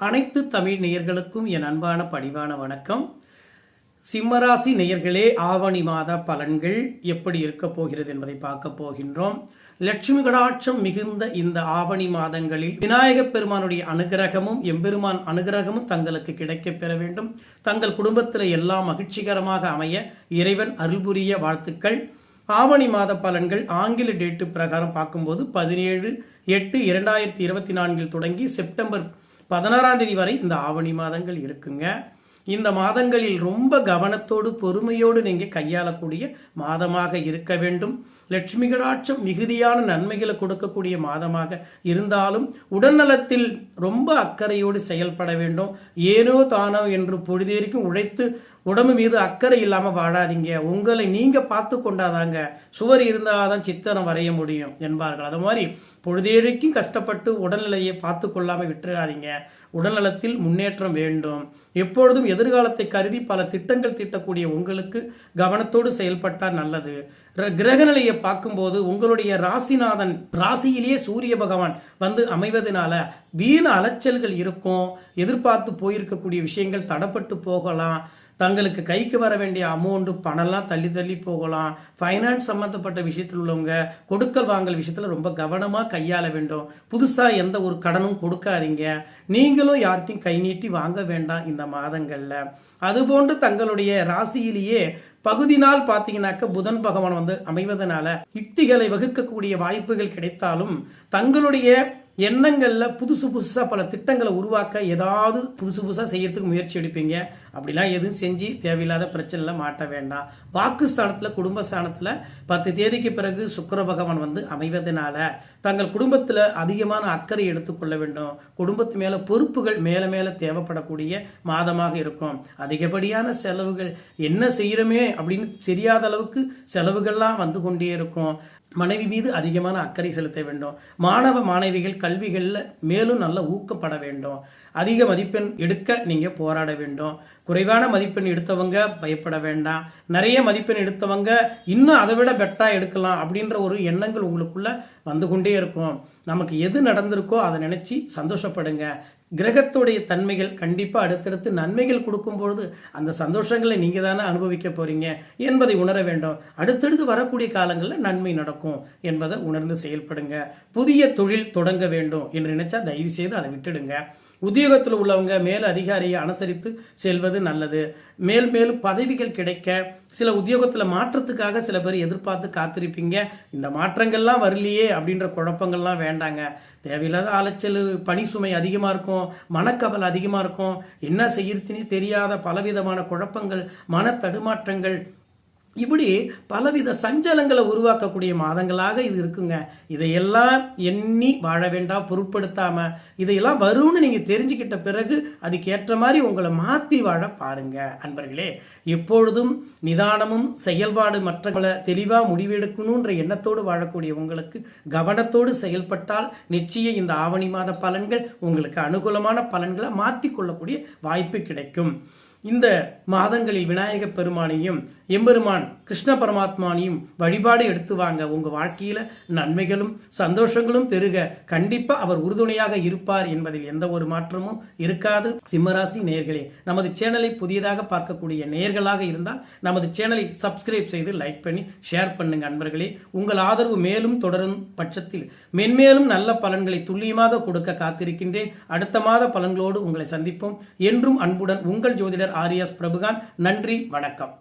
அனைத்து தமிழ் நேயர்களுக்கும் என் அன்பான பணிவான வணக்கம். சிம்மராசி நேயர்களே, ஆவணி மாத பலன்கள் எப்படி இருக்க போகிறது என்பதை பார்க்க போகின்றோம். லட்சுமி கடாட்சம் மிகுந்த இந்த ஆவணி மாதங்களில் விநாயகப் பெருமானுடைய அனுகிரகமும் எம்பெருமான் அனுகிரகமும் தங்களுக்கு கிடைக்கப் பெற வேண்டும். தங்கள் குடும்பத்தில் எல்லாம் மகிழ்ச்சிகரமாக அமைய இறைவன் அருள் புரிய வாழ்த்துக்கள். ஆவணி மாத பலன்கள் ஆங்கில டேட்டு பிரகாரம் பார்க்கும்போது 17/8/2024 தொடங்கி செப்டம்பர் 16 வரை இந்த ஆவணி மாதங்கள் இருக்குங்க. இந்த மாதங்களில் ரொம்ப கவனத்தோடு பொறுமையோடு நீங்க கையாளக்கூடிய மாதமாக இருக்க வேண்டும். லட்சுமி கடாட்சம் மிகுதியான நன்மைகளை கொடுக்கக்கூடிய மாதமாக இருந்தாலும் உடல்நலத்தில் ரொம்ப அக்கறையோடு செயல்பட வேண்டும். ஏனோ தானோ என்று பொழுதேறிக்கும் உழைத்து உடம்பு மீது அக்கறை இல்லாம வாழாதீங்க. உங்களை நீங்க பார்த்து கொண்டாதாங்க சுவர் இருந்தாதான் சித்திரம் வரைய முடியும் என்பார்கள். அது மாதிரி பொழுதேறிக்கும் கஷ்டப்பட்டு உடல்நிலையை பார்த்து கொள்ளாம விட்டுறாதீங்க. உடல்நலத்தில் முன்னேற்றம் வேண்டும். எப்பொழுதும் எதிர்காலத்தை கருதி பல திட்டங்கள் தீட்டக்கூடிய உங்களுக்கு கவனத்தோடு செயல்பட்டால் நல்லது. கிரக நிலையை பார்க்கும்போது உங்களுடைய ராசிநாதன் ராசியிலேயே சூரிய பகவான் வந்து அமைவதனால வீண அலைச்சல்கள் இருக்கும். எதிர்பார்த்து போயிருக்கக்கூடிய விஷயங்கள் தடப்பட்டு போகலாம். தங்களுக்கு கைக்கு வர வேண்டிய அமௌண்ட் பணம்லாம் தள்ளி தள்ளி போகலாம். ஃபைனான்ஸ் சம்பந்தப்பட்ட விஷயத்தில் உள்ளவங்க கொடுக்கல் வாங்கல் விஷயத்துல ரொம்ப கவனமா கையாள வேண்டும். புதுசா எந்த ஒரு கடனும் கொடுக்காதீங்க. நீங்களும் யார்கிட்டையும் கை நீட்டி வாங்க வேண்டாம் இந்த மாதங்கள்ல. அதுபோன்று தங்களுடைய ராசியிலேயே பகுதி நாள் பார்த்தீங்கன்னாக்க புதன் பகவான் வந்து அமைவதனால யுக்திகளை வகுக்கக்கூடிய வாய்ப்புகள் கிடைத்தாலும் தங்களுடைய எண்ணங்கள்ல புதுசா பல திட்டங்களை உருவாக்க ஏதாவது புதுசா செய்யறதுக்கு முயற்சி எடுப்பீங்க. அப்படிலாம் எதுவும் செஞ்சு தேவையில்லாத பிரச்சனைல மாட்ட வேண்டாம். வாக்குஸ்தானத்துல குடும்பஸ்தானத்துல 10 தேதிக்கு பிறகு சுக்கிர பகவான் வந்து அமைவதனால தங்கள் குடும்பத்துல அதிகமான அக்கறை எடுத்துக்கொள்ள வேண்டும். குடும்பத்து மேல பொறுப்புகள் மேல தேவைப்படக்கூடிய மாதமாக இருக்கும். அதிகப்படியான செலவுகள் என்ன செய்யறோமே அப்படின்னு தெரியாத அளவுக்கு செலவுகள்லாம் வந்து கொண்டே இருக்கும். மனைவி மீது அதிகமான அக்கறை செலுத்த வேண்டும். மாணவ மாணவிகள் கல்விகள்ல மேலும் நல்ல ஊக்கப்பட வேண்டும். அதிக மதிப்பெண் எடுக்க நீங்க போராட வேண்டும். குறைவான மதிப்பெண் எடுத்தவங்க பயப்பட வேண்டாம். நிறைய மதிப்பெண் எடுத்தவங்க இன்னும் அதை விட பெட்டரா எடுக்கலாம் அப்படின்ற ஒரு எண்ணங்கள் உங்களுக்குள்ள வந்து கொண்டே இருக்கும். நமக்கு எது நடந்திருக்கோ அதை நினைச்சு சந்தோஷப்படுங்க. கிரகத்துடைய தன்மைகள் கண்டிப்பா அடுத்தடுத்து நன்மைகள் கொடுக்கும் பொழுது அந்த சந்தோஷங்களை நீங்க தானே அனுபவிக்க போறீங்க என்பதை உணர வேண்டும். அடுத்தடுத்து வரக்கூடிய காலங்களில் நன்மை நடக்கும் என்பதை உணர்ந்து செயல்படுங்க. புதிய தொழில் தொடங்க வேண்டும் என்று நினைச்சா தயவு செய்து அதை விட்டுடுங்க. உத்தியோகத்தில் உள்ளவங்க மேல் அதிகாரியை அனுசரித்து செல்வது நல்லது. மேலும் பதவிகள் கிடைக்க சில உத்தியோகத்தில் மாற்றத்துக்காக சில பேர் எதிர்பார்த்து காத்திருப்பீங்க. இந்த மாற்றங்கள்லாம் வரலையே அப்படின்ற குழப்பங்கள்லாம் வேண்டாங்க. தேவையில்லாத அலைச்சல், பணி சுமை அதிகமாக இருக்கும், மனக்கவல் அதிகமாக இருக்கும். என்ன செய்யறதுனே தெரியாத பலவிதமான குழப்பங்கள், மன தடுமாற்றங்கள், இப்படி பலவித சஞ்சலங்களை உருவாக்கக்கூடிய மாதங்களாக இது இருக்குங்க. இதையெல்லாம் எண்ணி வாழ வேண்டாம். பொருட்படுத்தாம இதையெல்லாம் வரும்னு நீங்க தெரிஞ்சுக்கிட்ட பிறகு அதுக்கேற்ற மாதிரி உங்களை மாத்தி வாழ பாருங்க. அன்பர்களே, எப்பொழுதும் நிதானமும் செயல்பாடு மற்றவங்களை தெளிவா முடிவெடுக்கணும்ன்ற எண்ணத்தோடு வாழக்கூடிய உங்களுக்கு கவனத்தோடு செயல்பட்டால் நிச்சயம் இந்த ஆவணி மாத பலன்கள் உங்களுக்கு அனுகூலமான பலன்களை மாற்றி கொள்ளக்கூடிய வாய்ப்பு கிடைக்கும். இந்த மாதங்களில் விநாயக பெருமானையும் எம்பெருமான் கிருஷ்ண பரமாத்மானையும் வழிபாடு எடுத்து வாங்க. உங்க வாழ்க்கையில நன்மைகளும் சந்தோஷங்களும் பெருக கண்டிப்பா அவர் உறுதுணையாக இருப்பார் என்பதில் எந்த ஒரு மாற்றமும் இருக்காது. சிம்மராசி நேயர்களே, நமது சேனலை புதியதாக பார்க்கக்கூடிய நேயர்களாக இருந்தால் நமது சேனலை சப்ஸ்கிரைப் செய்து லைக் பண்ணி ஷேர் பண்ணுங்க. அன்பர்களே, உங்கள் ஆதரவு மேலும் தொடரும் பட்சத்தில் மென்மேலும் நல்ல பலன்களை துல்லியமாக கொடுக்க காத்திருக்கின்றேன். அடுத்த மாத பலன்களோடு உங்களை சந்திப்போம். என்றும் அன்புடன் உங்கள் ஜோதிடர் ஆர்.எஸ். பிரபுகான். நன்றி, வணக்கம்.